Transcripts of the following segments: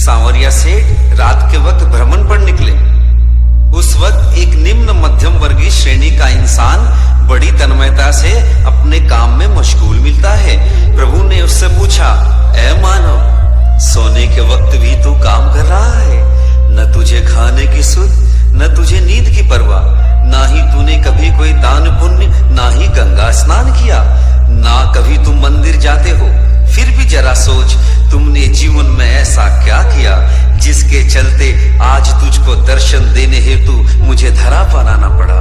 सांवरिया सेठ रात के वक्त भ्रमण पर निकले। उस वक्त एक निम्न मध्यम वर्गीय श्रेणी का इंसान बड़ी तन्मयता से अपने काम में मशगूल मिलता है। प्रभु ने उससे पूछा, ऐ मानव, सोने के वक्त भी तू काम कर रहा है? न तुझे खाने की सुध, न तुझे नींद की परवाह, ना ही तूने कभी कोई दान पुण्य, ना ही गंगा स्नान किया, ना कभी तुम मंदिर जाते हो। फिर भी जरा सोच, तुमने जीवन में ऐसा क्या किया जिसके चलते आज तुझको दर्शन देने हेतु मुझे धरा पर आना पड़ा।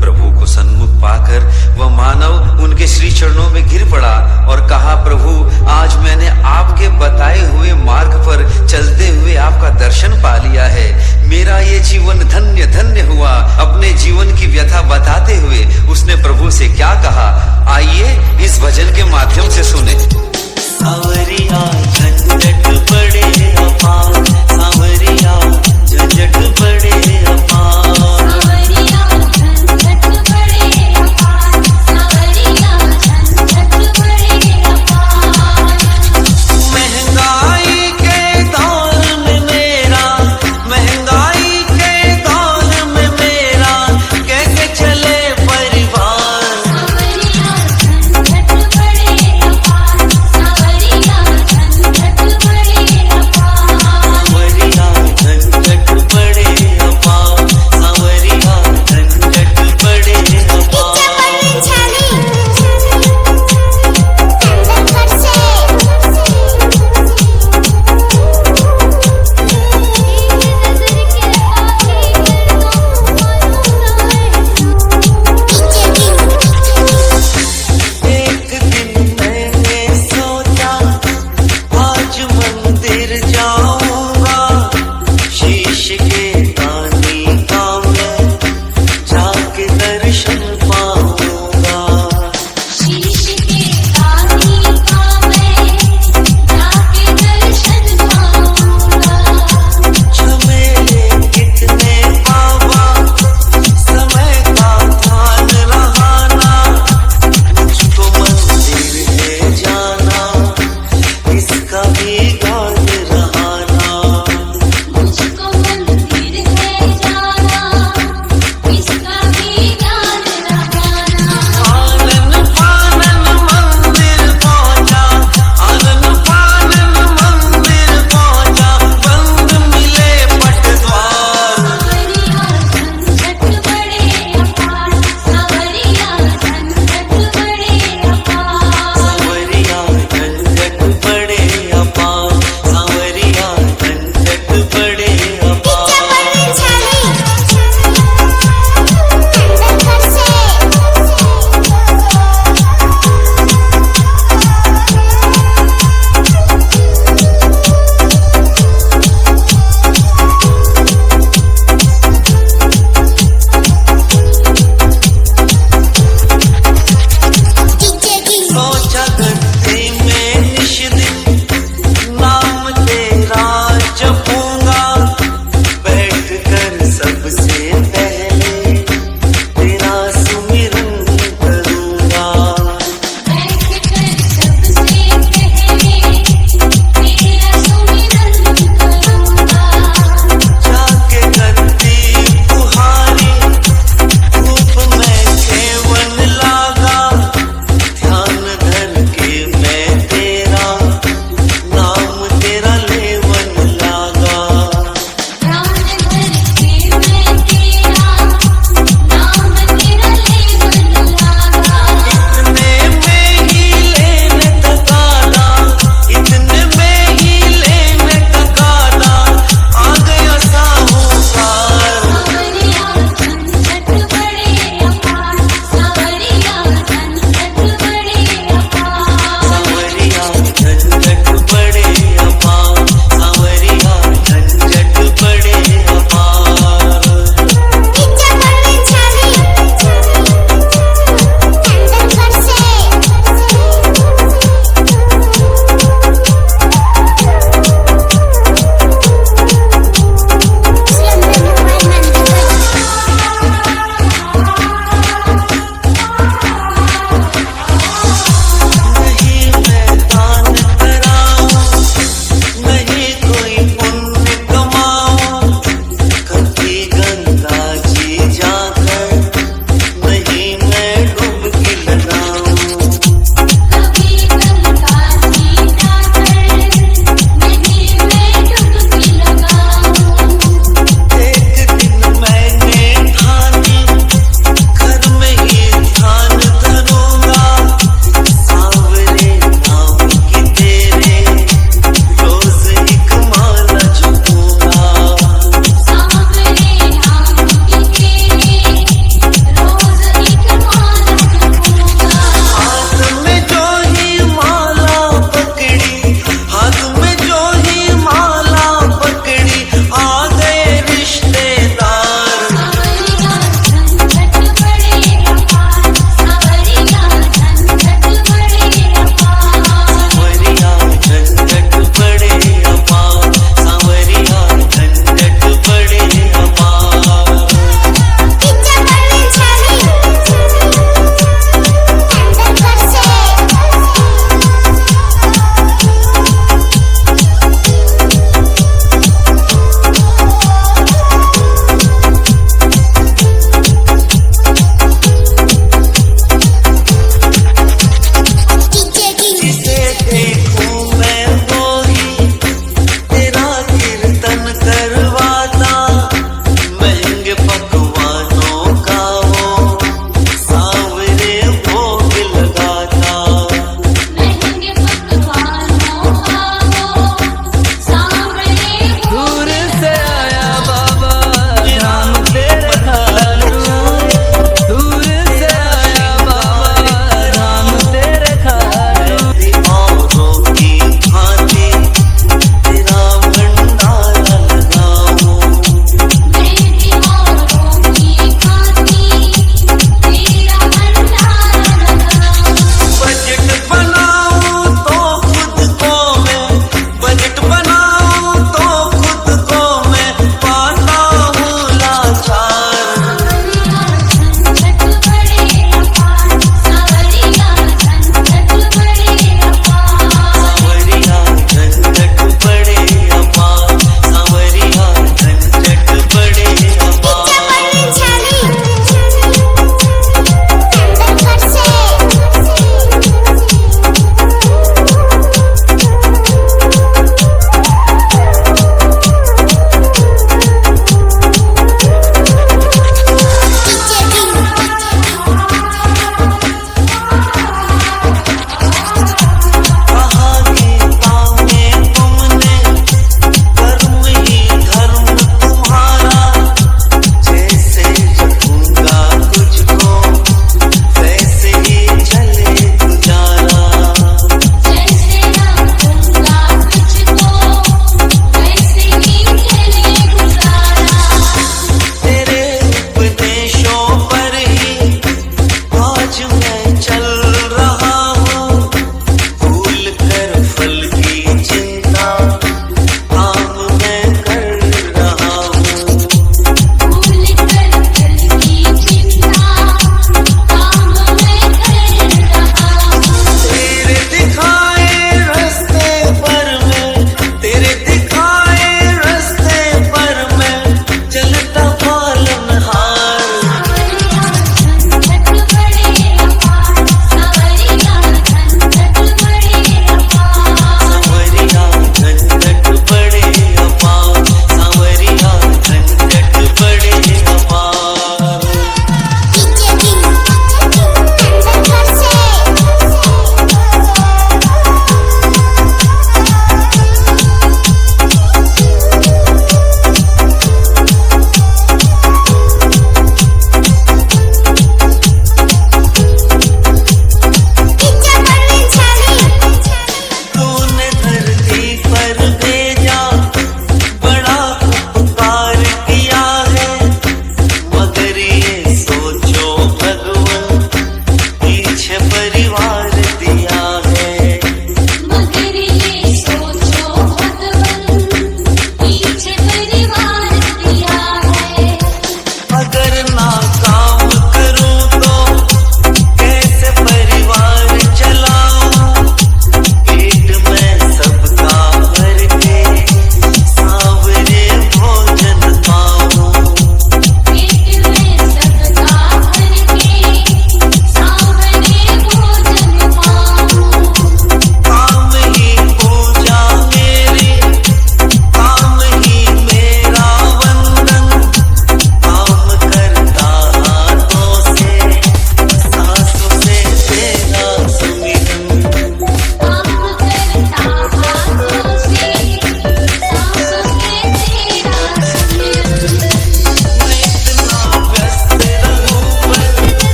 प्रभु को सन्मुख पाकर वह मानव उनके श्री चरणों में गिर पड़ा और कहा, प्रभु, आज मैंने आपके बताए हुए मार्ग पर चलते हुए आपका दर्शन पा लिया है। मेरा ये जीवन धन्य धन्य हुआ। अपने जीवन की व्यथा बताते हुए उसने प्रभु से क्या कहा, आइए इस भजन के माध्यम से सुने। सांवरिया झंझट